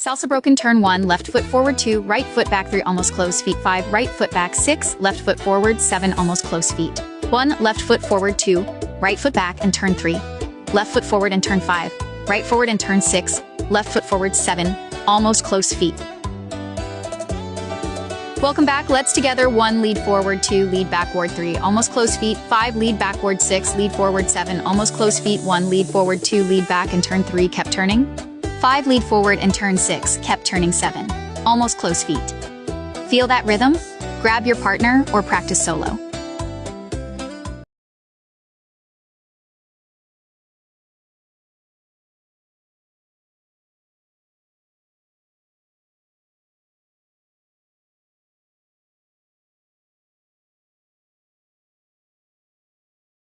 Salsa broken turn 1, left foot forward 2, right foot back 3, almost close feet 5, right foot back 6, left foot forward 7, almost close feet 1, left foot forward 2, right foot back and turn 3, left foot forward and turn 5, right forward and turn 6, left foot forward 7, almost close feet. Welcome back. Let's together 1, lead forward 2, lead backward 3, almost close feet 5, lead backward 6, lead forward 7, almost close feet 1, lead forward 2, lead back and turn 3, kept turning 5, lead forward and turn 6, kept turning 7, almost close feet. Feel that rhythm? Grab your partner or practice solo.